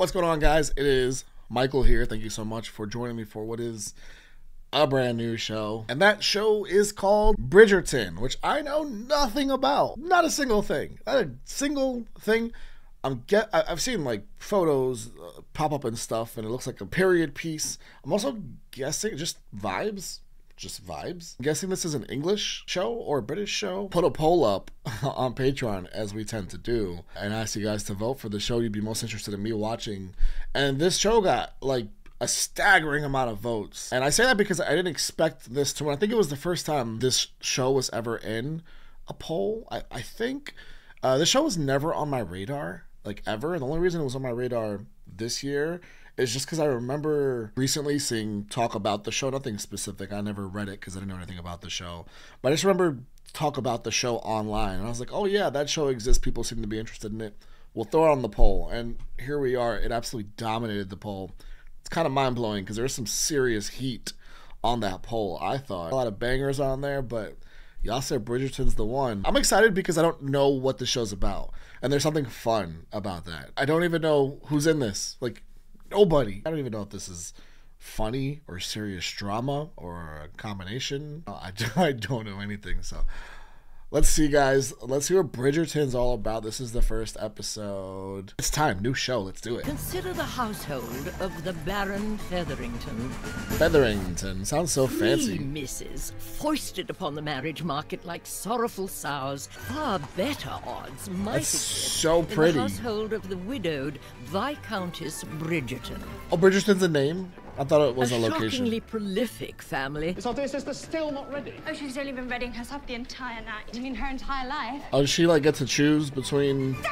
What's going on, guys? It is Michael here. Thank you so much for joining me for what is a brand new show. And that show is called Bridgerton, which I know nothing about. Not a single thing. Not a single thing. I've seen like photos pop up and stuff, and it looks like a period piece. I'm also guessing just vibes. Just vibes. I'm guessing this is an English show or a British show. Put a poll up on Patreon, as we tend to do, and ask you guys to vote for the show you'd be most interested in me watching. And this show got like a staggering amount of votes. And I say that because I didn't expect this to win. I think it was the first time this show was ever in a poll. I think the show was never on my radar, like ever. And the only reason it was on my radar this year is just because I remember recently seeing talk about the show. Nothing specific. I never read it because I didn't know anything about the show. But I just remember talk about the show online. And I was like, oh yeah, that show exists. People seem to be interested in it. We'll throw it on the poll. And here we are. It absolutely dominated the poll. It's kind of mind-blowing because there's some serious heat on that poll, I thought. A lot of bangers on there, but y'all said Bridgerton's the one. I'm excited because I don't know what the show's about. And there's something fun about that. I don't even know who's in this. Like, nobody. I don't even know if this is funny or serious drama or a combination. I don't know anything. So let's see, guys. Let's see what Bridgerton's all about. This is the first episode. It's time. New show. Let's do it. Consider the household of the Baron Featherington. Featherington. Sounds so fancy. 3 misses foisted upon the marriage market like sorrowful sows. Far better odds might That's exist so pretty. in the household of the widowed Viscountess Bridgerton. Oh, Bridgerton's a name? I thought it was a location. Shockingly prolific family. Is our dear sister still not ready? Oh, she's only been readying herself the entire night. You mean her entire life? Oh, does she like get to choose between Daphne!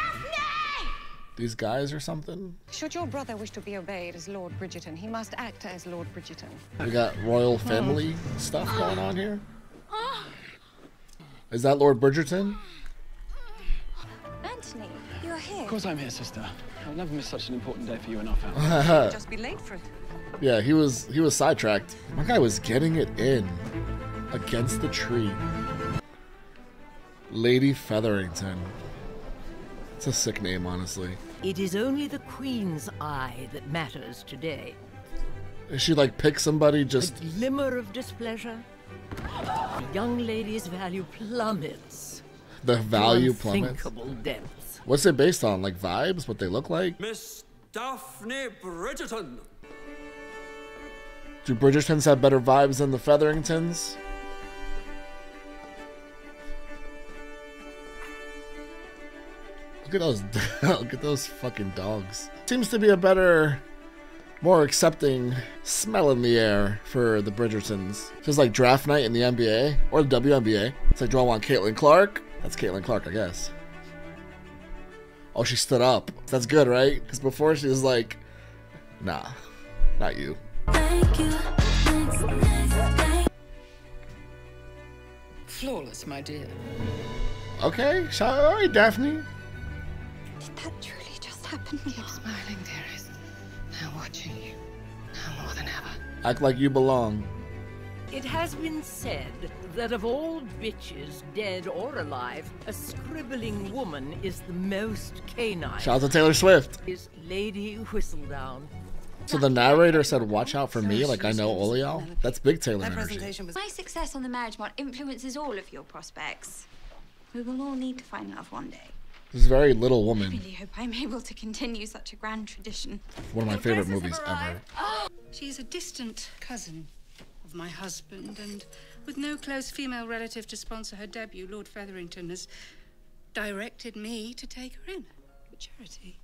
these guys or something? Should your brother wish to be obeyed as Lord Bridgerton, he must act as Lord Bridgerton. We got royal family stuff going on here. Is that Lord Bridgerton? Anthony, you're here. Of course I'm here, sister. I'll never miss such an important day for you and our family. Just be late for it. Yeah, he was sidetracked. My guy was getting it in against the tree. Lady Featherington. It's a sick name, honestly. It is only the Queen's eye that matters today. Is she like pick somebody A just... glimmer of displeasure. The young lady's value plummets. The value plummets? Unthinkable depths. What's it based on? Like vibes? What they look like? Miss Daphne Bridgerton. Do Bridgertons have better vibes than the Featheringtons? Look at those, look at those fucking dogs. Seems to be a better, more accepting smell in the air for the Bridgertons. Just like draft night in the NBA or the WNBA. It's like, do I want Caitlin Clark? That's Caitlin Clark, I guess. Oh, she stood up. That's good, right? Because before she was like, nah, not you. Thank you. Flawless, my dear. Okay, all right, Daphne. Did that truly just happen? Keep smiling, dearest. Now watching you. Now more than ever. Act like you belong. It has been said that of all bitches, dead or alive, a scribbling woman is the most canine. Shout out to Taylor Swift. Is Lady Whistledown. So the narrator said, watch out for me, like I know all of y'all? That's big Taylor energy. My success on the marriage market influences all of your prospects. We will all need to find love one day. This is very Little I Woman. really hope I'm able to continue such a grand tradition. One of my favorite movies ever. She is a distant cousin of my husband, and with no close female relative to sponsor her debut, Lord Featherington has directed me to take her in for charity.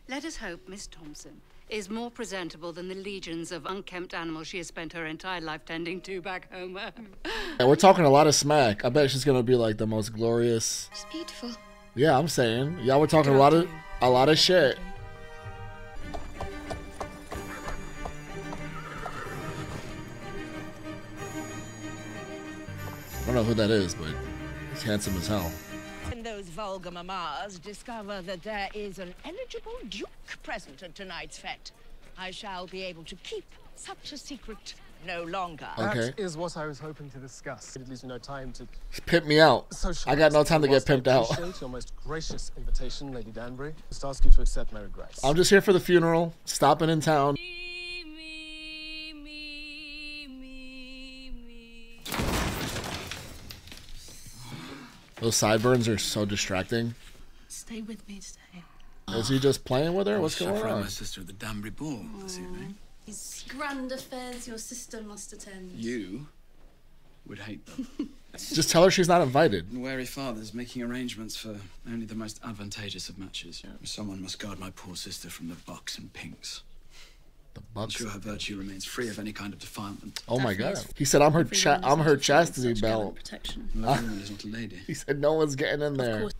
Let us hope Miss Thompson is more presentable than the legions of unkempt animals she has spent her entire life tending to back home. And we're talking a lot of smack. I bet she's gonna be like the most glorious. She's beautiful. Yeah, I'm saying. Y'all were talking a lot of shit. I don't know who that is, but he's handsome as hell. When those vulgar mammas discover that there is an eligible duke present at tonight's fete, I shall be able to keep such a secret no longer. Okay. That is what I was hoping to discuss. It leaves me no time to Pimp me out. I got no time to get pimped out. I appreciate your most gracious invitation, Lady Danbury. Just ask you to accept my regrets. I'm just here for the funeral, stopping in town. Those sideburns are so distracting. Stay with me today. Is he just playing with her? What's going on? My sister at the Danbury ball this evening. These grand affairs your sister must attend. You would hate them. Just tell her she's not invited. Wary father's making arrangements for only the most advantageous of matches. Someone must guard my poor sister from the bucks and pinks. The bucks. Ensure her virtue remains free of any kind of defilement. Oh my God! He said, "I'm her chastity belt." Another woman is not a lady. He said, "No one's getting in there."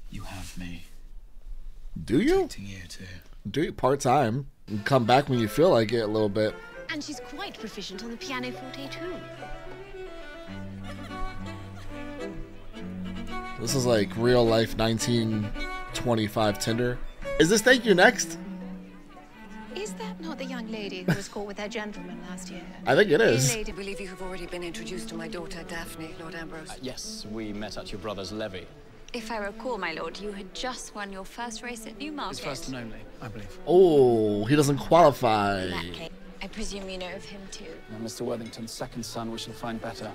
You have me. Do you? Protecting you too. Do you part time? And come back when you feel like it a little bit. And she's quite proficient on the pianoforte too. This is like real life 1925 Tinder. Is this thank you next? Is that not the young lady who was caught with her gentleman last year? I think it is. I believe you have already been introduced to my daughter, Daphne, Lord Ambrose. Yes, we met at your brother's levee. If I recall, my lord, you had just won your first race at Newmarket. His first and only, I believe. Oh, he doesn't qualify. In that case, I presume you know of him too. Now, Mr. Worthington's second son, we shall find better.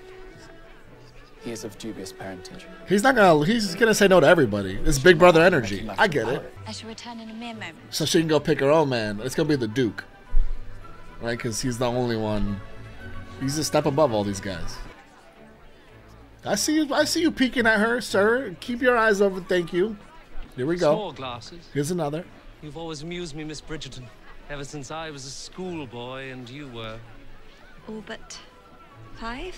He is of dubious parentage. He's gonna say no to everybody. It's Big Brother energy. I get it. I shall return in a mere moment. So she can go pick her own man. It's gonna be the Duke, right? Because he's the only one. He's a step above all these guys. I see you peeking at her, sir. Keep your eyes open. Thank you. Here we go. Small glasses. Here's another. You've always amused me, Miss Bridgerton, ever since I was a schoolboy and you were. All but 5?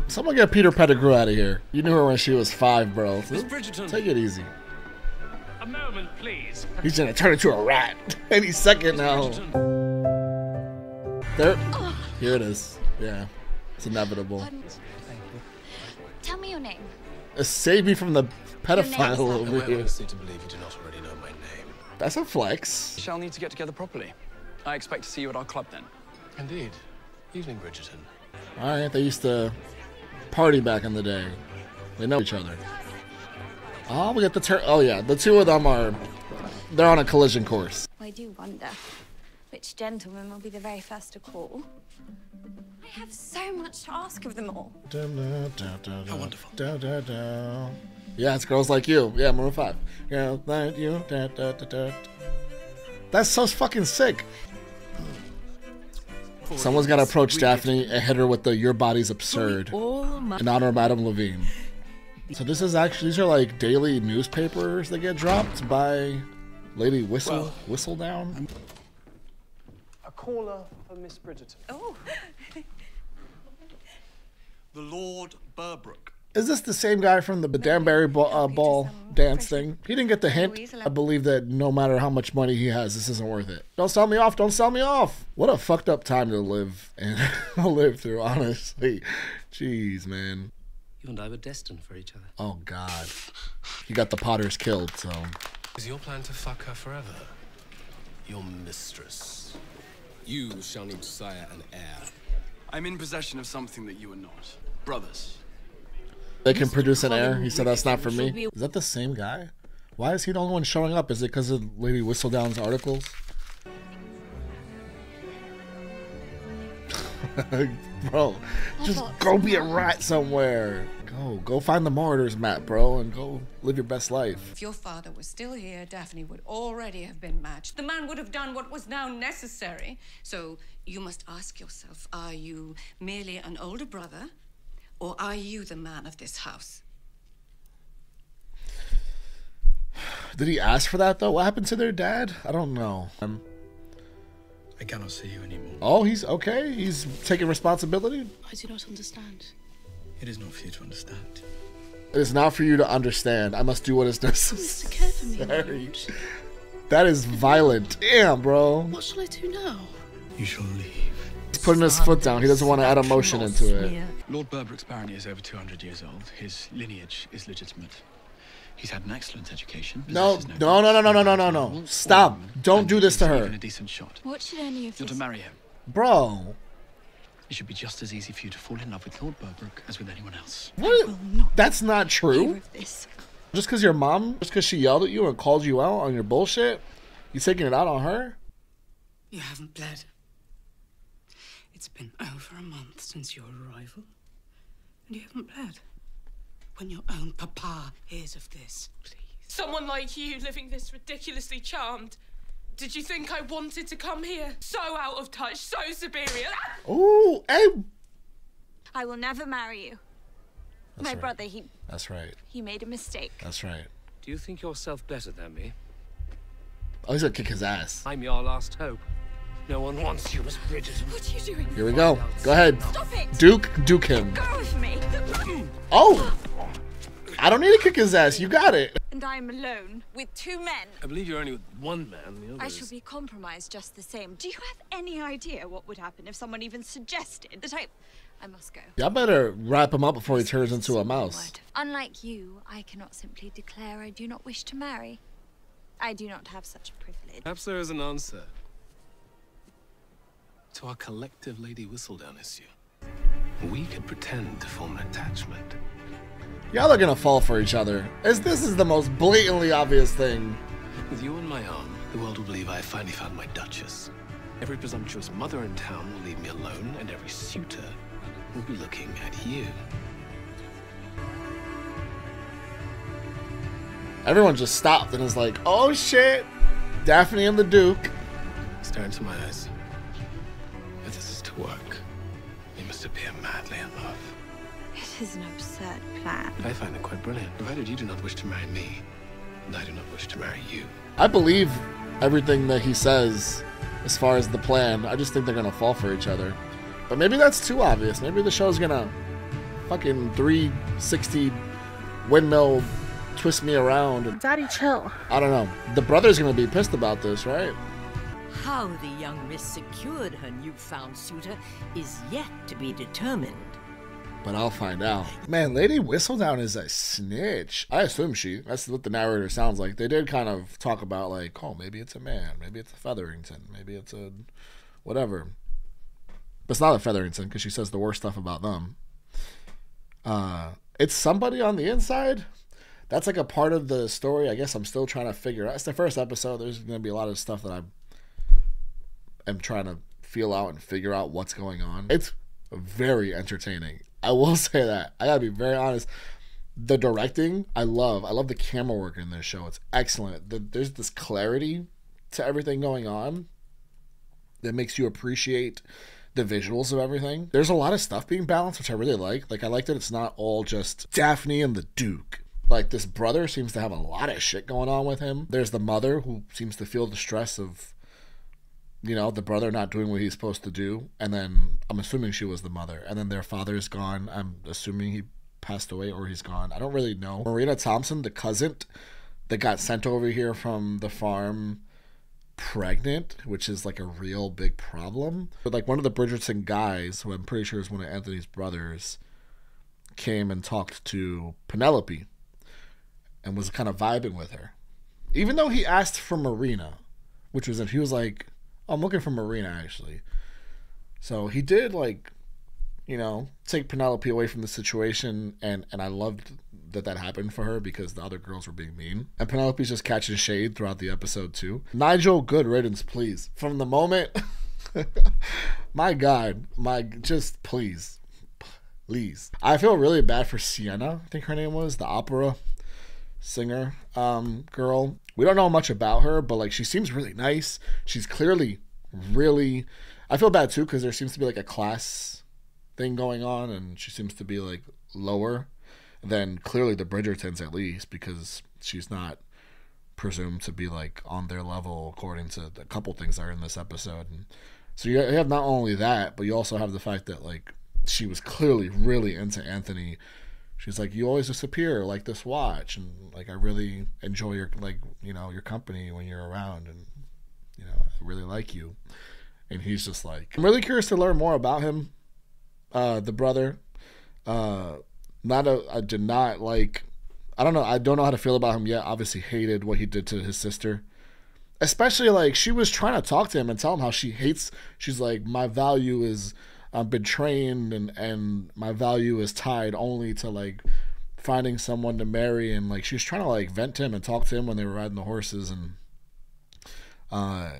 Someone get Peter Pettigrew out of here. You knew her when she was 5, bro. Miss Bridgerton. Take it easy. A moment, please. He's gonna turn into a rat any second now. There. Here it is. Yeah. It's inevitable. Tell me your name. Save me from the pedophile over here. To believe you do not already know my name. That's a flex. We shall need to get together properly. I expect to see you at our club then. Indeed. Evening, Bridgerton. Alright, they used to party back in the day. They know each other. Oh, we got the oh yeah, the two of them they're on a collision course. I do wonder which gentleman will be the very first to call. I have so much to ask of them all. How wonderful. Yeah, it's girls like you. Yeah, Maroon 5. Girls like you. That's so fucking sick. Someone's got to approach Daphne and hit her with the "Your body's absurd" in honor of Adam Levine. So these are like daily newspapers that get dropped by Lady Whistledown. A caller for Miss Bridgerton. Oh. The Lord Burbrook. Is this the same guy from the Danbury ball dance thing? He didn't get the hint. I believe that no matter how much money he has, this isn't worth it. Don't sell me off. Don't sell me off. What a fucked up time to live and live through, honestly. Jeez, man. You and I were destined for each other. Oh, God. He got the Potters killed, so. Is your plan to fuck her forever? Your mistress. You shall need to sire an heir. I'm in possession of something that you are not. Brothers. They can produce an heir. He said that's not for me. Is that the same guy? Why is he the only one showing up? Is it because of Lady Whistledown's articles? Bro, just go be a rat somewhere. Go find the martyrs, Matt, bro, and go live your best life. If your father was still here, Daphne would already have been matched. The man would have done what was now necessary. So you must ask yourself, are you merely an older brother, or are you the man of this house? Did he ask for that, though? What happened to their dad? I don't know. I cannot see you anymore. Oh, he's okay? He's taking responsibility? I do not understand. It is not for you to understand. It is not for you to understand. I must do what is necessary. Care for me, my lord. That is violent. Damn, bro. What shall I do now? You shall leave. He's putting his foot down. He doesn't want to add emotion into it. Lord Burbrook's barony is over 200 years old. His lineage is legitimate. He's had an excellent education. No. Stop. Don't do this to her. A decent shot. What should any of You're this... to marry him. Bro. It should be just as easy for you to fall in love with Lord Burbrook as with anyone else. What? That's not true. Just because your mom, just because she yelled at you and called you out on your bullshit, you taking it out on her? You haven't bled. It's been over a month since your arrival, and you haven't bled. When your own papa hears of this, please. Someone like you living this ridiculously charmed. Did you think I wanted to come here? So out of touch, so superior. Ooh, hey. I will never marry you. That's My right. brother, That's right. he made a mistake. That's right. Do you think yourself better than me? Oh, he's gonna kick his ass. I'm your last hope. No one wants you, Miss Bridgerton. What are you doing? Here we go. Go ahead. Stop it. Duke him. Go with me. Oh! I don't need to kick his ass. You got it. And I'm alone with 2 men. I believe you're only with one man. The other I is... shall be compromised just the same. Do you have any idea what would happen if someone even suggested that I must go? Y'all better wrap him up before he turns into a mouse. Unlike you, I cannot simply declare I do not wish to marry. I do not have such a privilege. Perhaps there is an answer to our collective Lady Whistledown issue. We could pretend to form an attachment. Y'all are gonna fall for each other, as this is the most blatantly obvious thing. With you on my arm, the world will believe I have finally found my Duchess. Every presumptuous mother in town will leave me alone, and every suitor will be looking at you. Everyone just stopped and is like, oh shit, Daphne and the Duke. Stare into my eyes. If this is to work, you must appear madly in love. It is an absurd plan. I find it quite brilliant, provided you do not wish to marry me, and I do not wish to marry you. I believe everything that he says as far as the plan. I just think they're gonna fall for each other. But maybe that's too obvious. Maybe the show's gonna fucking 360 windmill twist me around. Daddy, chill. I don't know. The brother's gonna be pissed about this, right? How the young miss secured her newfound suitor is yet to be determined. But I'll find out. Man, Lady Whistledown is a snitch. I assume that's what the narrator sounds like. They did kind of talk about like, oh, maybe it's a man. Maybe it's a Featherington. Maybe it's a whatever. But it's not a Featherington because she says the worst stuff about them. It's somebody on the inside. That's like a part of the story. I guess I'm still trying to figure out. It's the first episode. There's going to be a lot of stuff that I am trying to feel out and figure out what's going on. It's very entertaining. I will say that. I gotta be very honest. The directing, I love. I love the camera work in this show. It's excellent. There's this clarity to everything going on that makes you appreciate the visuals of everything. There's a lot of stuff being balanced, which I really like. Like, I like that it's not all just Daphne and the Duke. Like, this brother seems to have a lot of shit going on with him. There's the mother who seems to feel the stress of, you know, the brother not doing what he's supposed to do. And then I'm assuming she was the mother. And then their father's gone. I'm assuming he passed away or he's gone. I don't really know. Marina Thompson, the cousin that got sent over here from the farm pregnant, which is like a real big problem. But like one of the Bridgerton guys, who I'm pretty sure is one of Anthony's brothers, came and talked to Penelope and was kind of vibing with her. Even though he asked for Marina, which was, he was like, I'm looking for Marina, actually. So he did, like, you know, take Penelope away from the situation, and I loved that happened for her because the other girls were being mean. And Penelope's just catching shade throughout the episode, too. Nigel, good riddance, please. From the moment... my God. Just please. Please. I feel really bad for Sienna, I think her name was, the opera singer girl. We don't know much about her, but like she seems really nice. She's clearly really, I feel bad too because there seems to be like a class thing going on, and she seems to be like lower than clearly the Bridgertons, at least, because she's not presumed to be like on their level according to a couple things that are in this episode. And so you have not only that, but you also have the fact that like she was clearly really into Anthony. She's like, you always disappear like this watch, and like I really enjoy your, like, you know, your company when you're around, and you know, I really like you. And he's just like, I'm really curious to learn more about him, the brother. I did not like, I don't know how to feel about him yet. Obviously hated what he did to his sister, especially like she was trying to talk to him and tell him how she hates, she's like, my value is I've been trained and my value is tied only to like finding someone to marry. And like she was trying to like vent to him and talk to him when they were riding the horses, and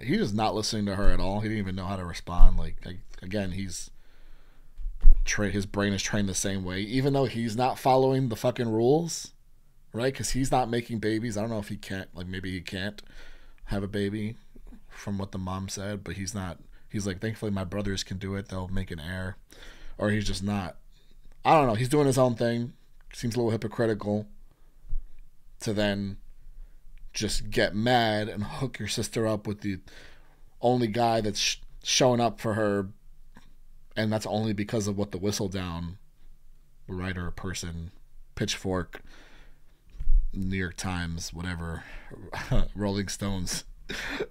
he was not listening to her at all. He didn't even know how to respond. Like again, his brain is trained the same way, even though he's not following the fucking rules, right? Because he's not making babies. I don't know if he can't, like maybe he can't have a baby from what the mom said, but he's not. He's like, thankfully my brothers can do it. They'll make an heir. Or he's just not. I don't know. He's doing his own thing. Seems a little hypocritical to then just get mad and hook your sister up with the only guy that's showing up for her, and that's only because of what the Whistledown writer, person, Pitchfork, New York Times, whatever, Rolling Stones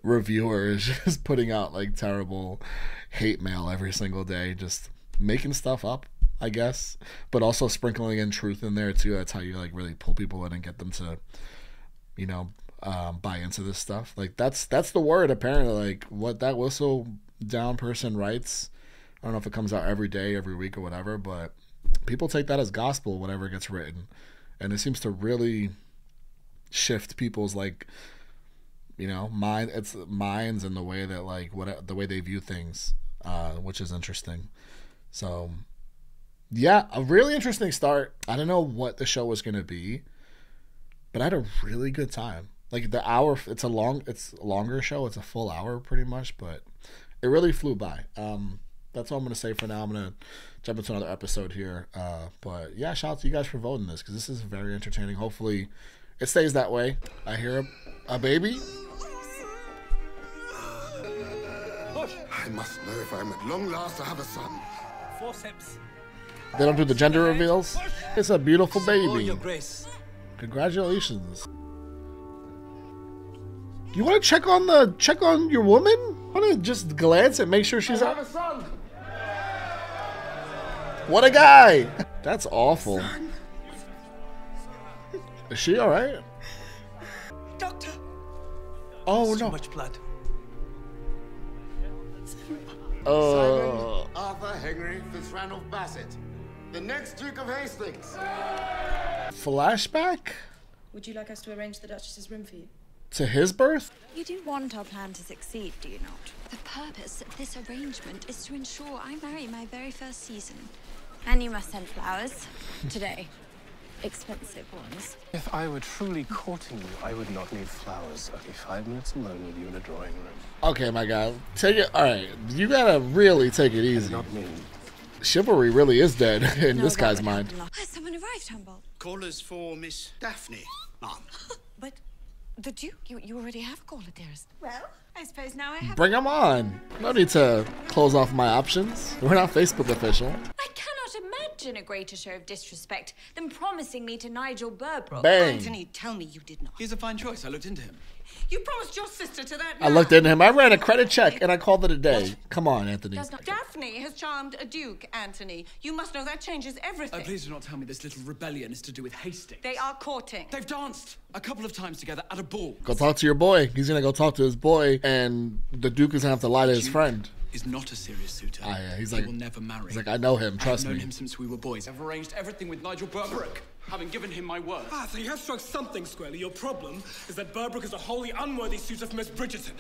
reviewer is just putting out like terrible hate mail every single day, just making stuff up, I guess, but also sprinkling in truth in there too. That's how you like really pull people in and get them to, you know, buy into this stuff. Like that's the word apparently. Like what that Whistledown person writes, I don't know if it comes out every day, every week, or whatever, but people take that as gospel whenever it gets written, and it seems to really shift people's like, you know, minds and the way that like the way they view things, which is interesting. So yeah, a really interesting start. I don't know what the show was gonna be, but I had a really good time. Like the hour, it's a longer show. It's a full hour pretty much, but it really flew by. That's all I'm gonna say for now. I'm gonna jump into another episode here. But yeah, shout out to you guys for voting this, because this is very entertaining. Hopefully it stays that way. I hear a baby. I must know if I'm at long last to have a son. Forceps. They don't do the gender reveals. It's a beautiful baby. Your Grace. Congratulations. You want to check on your woman? Want to just glance and make sure she's I have a son. What a guy! That's awful. Is she all right? Doctor. Oh no! Too much blood. Simon Arthur Henry Fitzranulph Bassett, the next Duke of Hastings. Flashback Would you like us to arrange the Duchess's room for you? to his birth? You do want our plan to succeed, do you not? The purpose of this arrangement is to ensure I marry my very first season. And you must send flowers. Today. Expensive ones. If I were truly courting you, I would not need flowers. I'd be 5 minutes alone with you in a drawing room. Okay, my guy, take it. All right, you gotta really take it easy. Not me. Chivalry really is dead in this guy's mind. Has someone arrived, Humboldt? Callers for Miss Daphne, Mom. But the Duke, you already have a caller, dearest. Well, I suppose now I have. Bring him on. No need to close off my options. We're not Facebook official. I cannot imagine a greater show of disrespect than promising me to Nigel Burbrook. Bang. Anthony, tell me you did not. He's a fine choice. I looked into him. You promised your sister to that I looked into him. I ran a credit check and I called it a day. Come on, Anthony. Daphne has charmed a duke, Anthony. You must know that changes everything. Oh, please do not tell me this little rebellion is to do with Hastings. They are courting. They've danced a couple of times together at a ball. Go talk to your boy. He's gonna go talk to his boy, and the Duke is gonna have to lie to his friend. Is not a serious suitor. Ah, yeah, he's he like, will never marry. He's like, I know him. Trust I've known me. him since we were boys. I've arranged everything with Nigel Burbrook, having given him my word. So you have struck something squarely. Your problem is that Burbrook is a wholly unworthy suitor for Miss Bridgerton.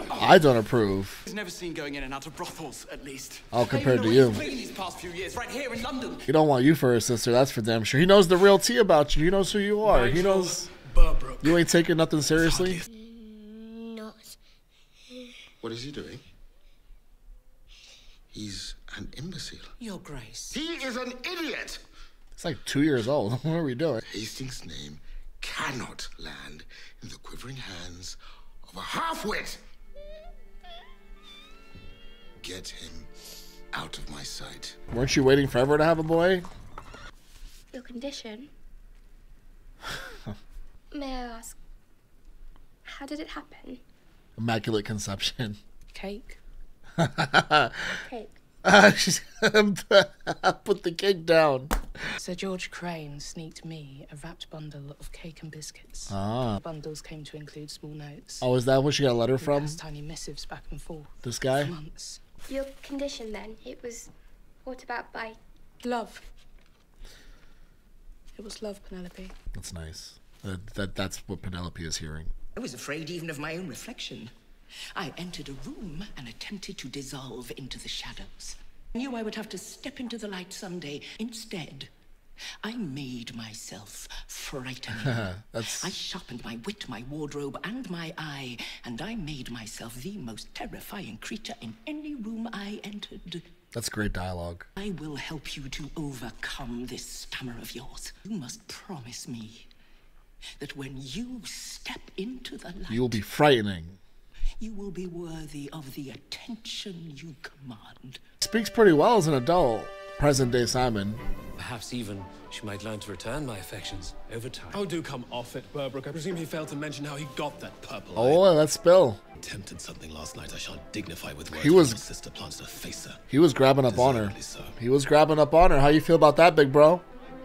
I don't approve. He's never seen going in and out of brothels, at least. Oh, compared to He's you. been these past few years, right here in London. He don't want you for his sister. That's for damn sure. He knows the real tea about you. He knows who you are. He knows Burbrook. You ain't taking nothing seriously. Not. What is he doing? He's an imbecile. Your Grace. He is an idiot. It's like 2 years old. What are we doing? Hastings' name cannot land in the quivering hands of a half-wit. Get him out of my sight. Weren't you waiting forever to have a boy? Your condition? May I ask, how did it happen? Immaculate conception. Cake. Cake. Put the cake down. Sir George Crane sneaked me a wrapped bundle of cake and biscuits. Ah. The bundles came to include small notes. Oh, is that where she got a letter from? Tiny missives back and forth. This guy? For months. Your condition then, it was brought about by... Love. It was love, Penelope. That's nice. That's what Penelope is hearing. I was afraid even of my own reflection. I entered a room and attempted to dissolve into the shadows. I knew I would have to step into the light someday. Instead, I made myself frightening. I sharpened my wit, my wardrobe, and my eye, and I made myself the most terrifying creature in any room I entered. That's great dialogue. I will help you to overcome this stammer of yours. You must promise me that when you step into the light, You will be frightening. you will be worthy of the attention you command. Speaks pretty well as an adult. Present day Simon. Perhaps even she might learn to return my affections over time. Oh, do come off it, Burbrook. I presume he failed to mention how he got that purple eye. Oh, let's spill. Attempted something last night I shan't dignify with words. He was- My sister planted a facer. He was grabbing up on her. Deservedly so. He was grabbing up on her. How you feel about that, big bro?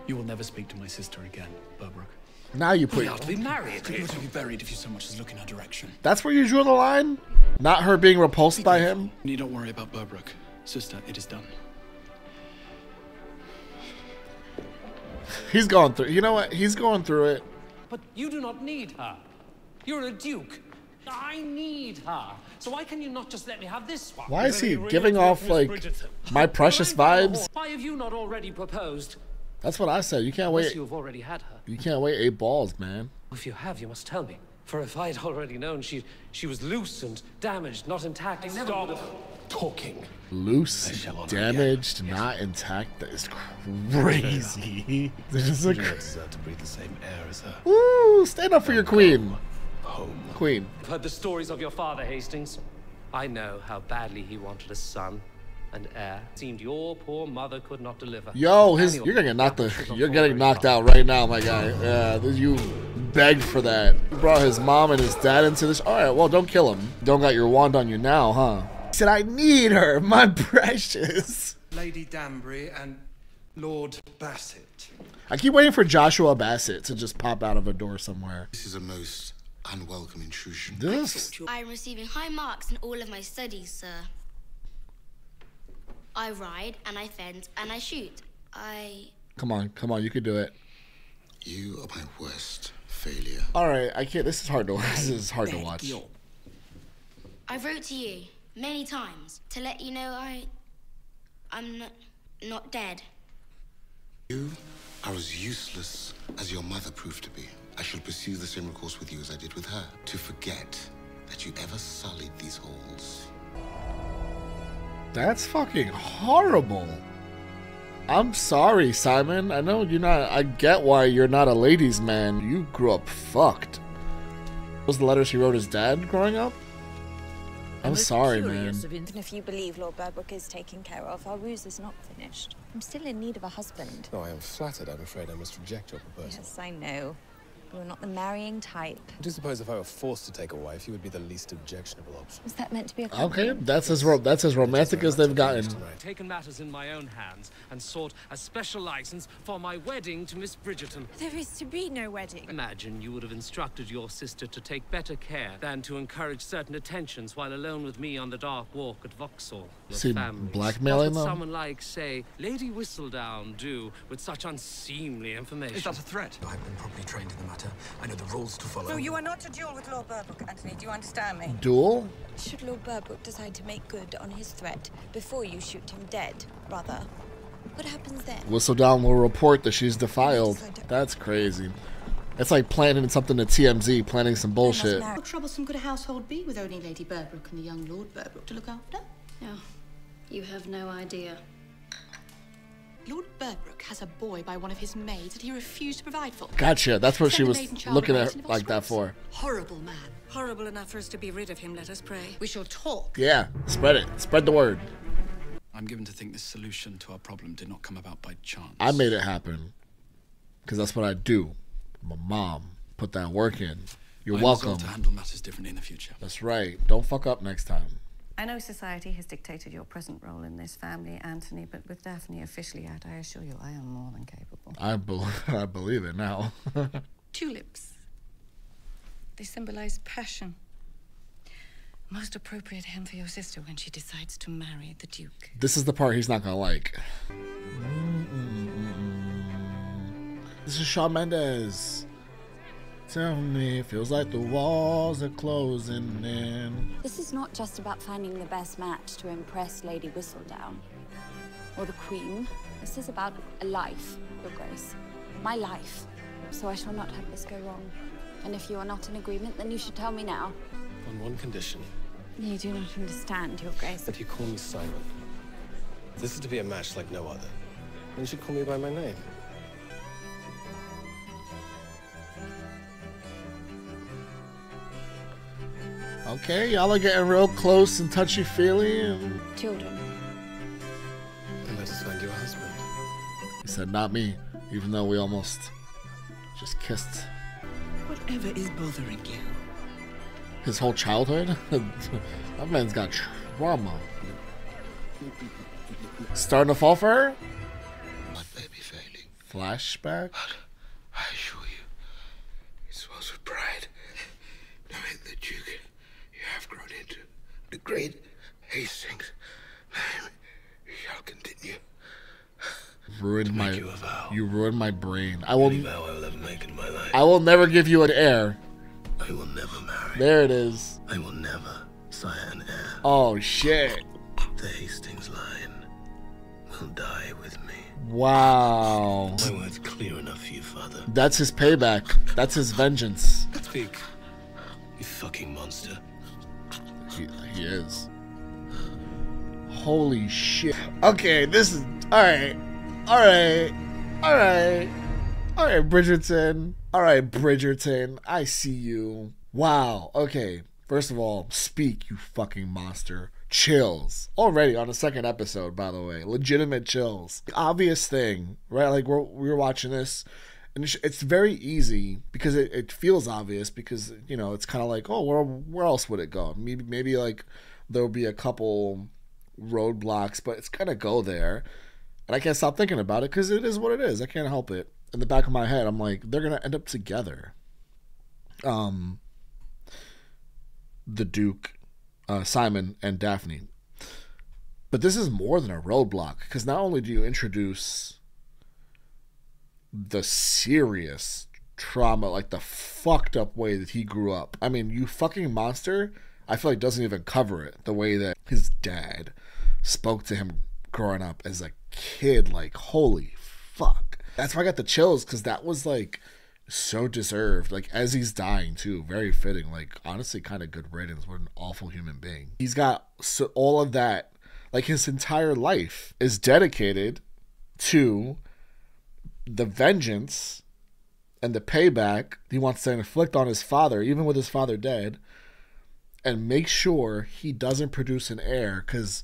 You will never speak to my sister again, Burbrook. Now you put... We are to be married. You would be buried if you so much as look in her direction. That's where you drew the line? Not her being repulsed by him? You don't worry about Burbrook. Sister, it is done. He's going through... You know what? He's going through it. But you do not need her. You're a duke. I need her. So why can you not just let me have this one? Why is he giving off, like, My Precious vibes? Why have you not already proposed? That's what I said. You can't Unless wait... you've already had her. You can't wait 8 balls, man. If you have, you must tell me. For if I'd already known she was loose and damaged, not intact, I never would have... Talking. Loose, damaged, not intact. That is crazy. This is You a do not deserve to breathe the same air as her. Woo! Stand up for your queen. Home. Queen. I've heard the stories of your father, Hastings. I know how badly he wanted a son and heir. It seemed your poor mother could not deliver. Yo, you're gonna get you're getting knocked out right now, my guy. Yeah, you begged for that. You brought his mom and his dad into this. All right, well, don't kill him. Don't got your wand on you now, huh? He said, I need her, my precious. Lady Danbury and Lord Bassett. I keep waiting for Joshua Bassett to just pop out of a door somewhere. This is a most unwelcome intrusion. I'm receiving high marks in all of my studies, sir. I ride, and I fence, and I shoot. Come on, you can do it. You are my worst failure. All right, I can't. This is hard to watch. I wrote to you many times to let you know I'm not dead. You are as useless as your mother proved to be. I shall pursue the same course with you as I did with her, to forget that you ever sullied these halls. That's fucking horrible. I'm sorry, Simon. I know you're not. I get why you're not a ladies' man. You grew up fucked. Those the letters he wrote his dad growing up? I'm sorry, man. Even if you believe Lord Burbrook is taken care of, our ruse is not finished. I'm still in need of a husband. No, I am flattered. I'm afraid I must reject your proposal. Yes, I know. You're not the marrying type. I do suppose if I were forced to take a wife, you would be the least objectionable option. Was that meant to be a Okay, compliment? that's as romantic as they've gotten. I've taken matters in my own hands and sought a special license for my wedding to Miss Bridgerton. There is to be no wedding. Imagine you would have instructed your sister to take better care than to encourage certain attentions while alone with me on the dark walk at Vauxhall. See, blackmailing What would them? someone like, say, Lady Whistledown do with such unseemly information? Is that a threat? I've been properly trained in the matter. I know the rules to follow. No, you are not to duel with Lord Burbrook, Anthony. Do you understand me? Duel? Should Lord Burbrook decide to make good on his threat before you shoot him dead, brother, what happens then? Whistledown will report that she's defiled. That's crazy. It's like planning something to TMZ, planning some bullshit. How troublesome could a household be with only Lady Burbrook and the young Lord Burbrook to look after? No, you have no idea. Lord Burbrook has a boy by one of his maids that he refused to provide for. Gotcha. That's what she Send the was maiden child looking away at to live like that for. Horrible man. Horrible enough for us to be rid of him, let us pray. We shall talk. Yeah, spread it. Spread the word. I'm given to think this solution to our problem did not come about by chance. I made it happen. Because that's what I do. My mom put that work in. You're I'm welcome. resolved to handle matters differently in the future. That's right. Don't fuck up next time. I know society has dictated your present role in this family, Anthony, but with Daphne officially out, I assure you I am more than capable. I believe it now. Tulips. They symbolize passion. Most appropriate hem for your sister when she decides to marry the Duke. This is the part he's not gonna like. This is Shawn Mendes. Tell me, feels like the walls are closing in. This is not just about finding the best match to impress Lady Whistledown or the Queen. This is about a life, Your Grace. My life. So I shall not have this go wrong. And if you are not in agreement, then you should tell me now. On one condition. You do not understand, Your Grace. That you call me Simon. If this is to be a match like no other, then you should call me by my name. Okay, y'all are getting real close and touchy-feely. And... Children. Then let us find you a husband. He said, not me, even though we almost just kissed. Whatever is bothering you? His whole childhood? That man's got trauma. Starting to fall for her? My baby failing. Flashback? But I assure you, it swells with pride, knowing the Duke you have grown into. The great Hastings' name shall continue. Ruined my. You, a vow. You ruined my brain. I will. Any vow I will ever make in my life. I will never give you an heir. I will never marry. There it is. I will never sire an heir. Oh shit. The Hastings line will die with me. Wow. My word's clear enough for you, Father. That's his payback. That's his vengeance. Speak, you fucking monster. He is. Holy shit. Okay, this is alright. Alright. Alright. Alright, Bridgerton. Alright, Bridgerton. I see you. Wow. Okay. First of all, speak, you fucking monster. Chills. Already on the second episode, by the way. Legitimate chills. The obvious thing, right? Like, we were watching this, and it's very easy because it feels obvious because, you know, it's kind of like, oh, where else would it go? Maybe like, there'll be a couple roadblocks, but it's gonna go there. And I can't stop thinking about it because it is what it is. I can't help it. In the back of my head, I'm like, they're gonna end up together. The Duke, Simon, and Daphne. But this is more than a roadblock because not only do you introduce the serious trauma, like the fucked up way that he grew up. I mean, you fucking monster, I feel like doesn't even cover it. The way that his dad spoke to him growing up as a kid, like, holy fuck. That's why I got the chills, because that was like so deserved. Like, as he's dying too, very fitting. Like, honestly, kind of good riddance. What an awful human being. He's got all of that. Like, his entire life is dedicated to the vengeance and the payback he wants to inflict on his father, even with his father dead, and make sure he doesn't produce an heir, because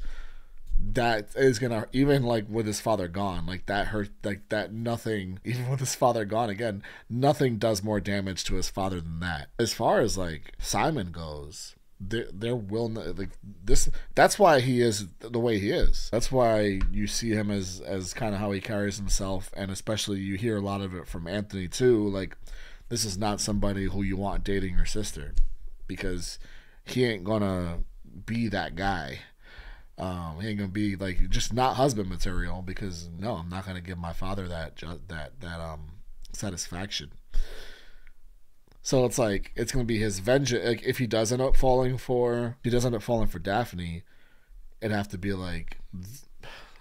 that is gonna, even like with his father gone, like that hurt, like that, nothing, even with his father gone again, nothing does more damage to his father than that. As far as like Simon goes, there will not, like this, that's why he is the way he is. That's why you see him as kind of how he carries himself, and especially you hear a lot of it from Anthony too. Like, this is not somebody who you want dating your sister, because he ain't gonna be that guy. He ain't gonna be like, just not husband material, because no, I'm not gonna give my father that satisfaction. So it's like, it's gonna be his vengeance. Like, if he does end up falling for Daphne, it'd have to be like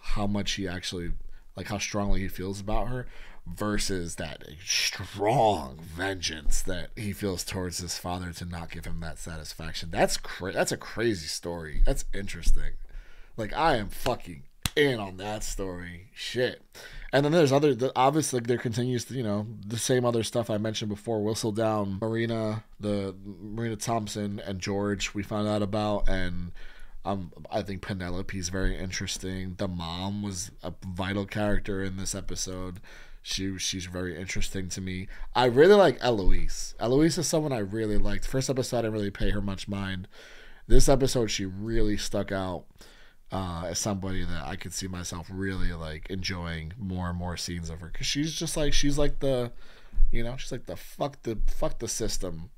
how much he actually, like how strongly he feels about her, versus that strong vengeance that he feels towards his father to not give him that satisfaction. That's a crazy story. That's interesting. Like, I am fucking in on that story. Shit. And then there's obviously there continues to, you know, the same other stuff I mentioned before. Whistledown, Marina Thompson, and George we found out about, and I think Penelope's very interesting. The mom was a vital character in this episode. She's very interesting to me. I really like Eloise. Eloise is someone I really liked. First episode, I didn't really pay her much mind. This episode, she really stuck out as somebody that I could see myself really like enjoying more and more scenes of her, because she's like the, you know, she's like the fuck the system.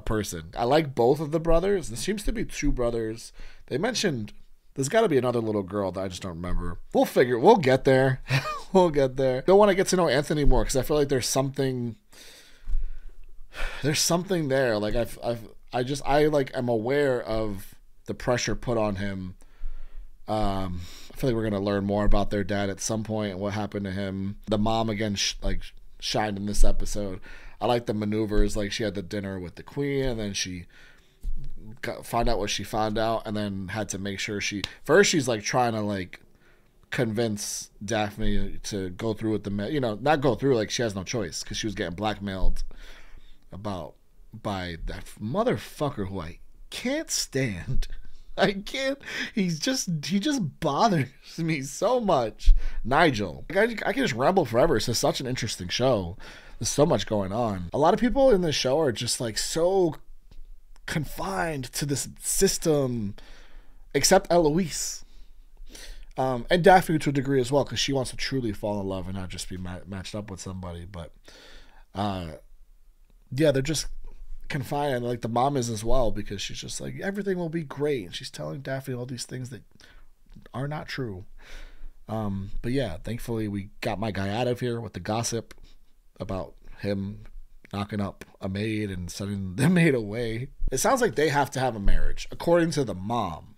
person. I like both of the brothers. There seems to be two brothers. They mentioned there's got to be another little girl that I just don't remember. We'll get there. We'll get there. Don't want to get to know Anthony more because I feel like there's something there. Like I'm aware of the pressure put on him. I feel like we're gonna learn more about their dad at some point and what happened to him. The mom again shined in this episode. I like the maneuvers. Like she had the dinner with the queen, and then she found out what she found out, and then had to make sure she's like trying to like convince Daphne to go through with not go through, like she has no choice because she was getting blackmailed by that motherfucker who I can't stand. I can't. He just bothers me so much. Nigel. I can just ramble forever. It's just such an interesting show. There's so much going on. A lot of people in this show are just like so confined to this system, except Eloise. And Daphne to a degree as well, because she wants to truly fall in love and not just be matched up with somebody. But yeah, they're just confined, and like the mom is as well, because she's just like, everything will be great, and she's telling Daphne all these things that are not true. But yeah, thankfully we got my guy out of here with the gossip about him knocking up a maid and sending the maid away. It sounds like they have to have a marriage, according to the mom.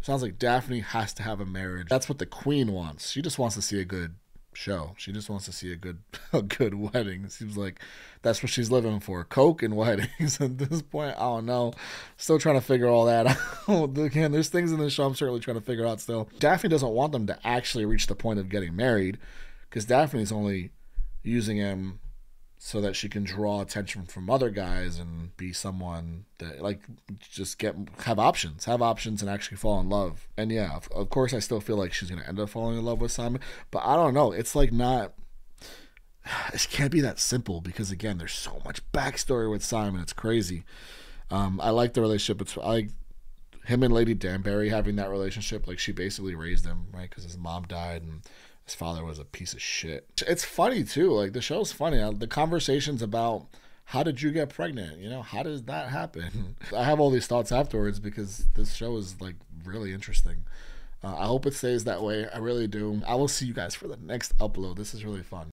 It sounds like Daphne has to have a marriage. That's what the queen wants. She just wants to see a good show. She just wants to see a good wedding. It seems like that's what she's living for. Coke and weddings. At this point, I don't know. Still trying to figure all that out. Again, there's things in this show I'm certainly trying to figure out still. Daphne doesn't want them to actually reach the point of getting married, because Daphne's only using him so that she can draw attention from other guys and be someone that like just have options and actually fall in love. And yeah, of course I still feel like she's gonna end up falling in love with Simon, but I don't know, it's like not, it can't be that simple, because again, there's so much backstory with Simon. It's crazy. I like the relationship. I like him and Lady Danbury having that relationship. Like she basically raised him, right, because his mom died and his father was a piece of shit. It's funny too. Like the show's funny. The conversations about how did you get pregnant? How does that happen? I have all these thoughts afterwards because this show is like really interesting. I hope it stays that way. I really do. I will see you guys for the next upload. This is really fun.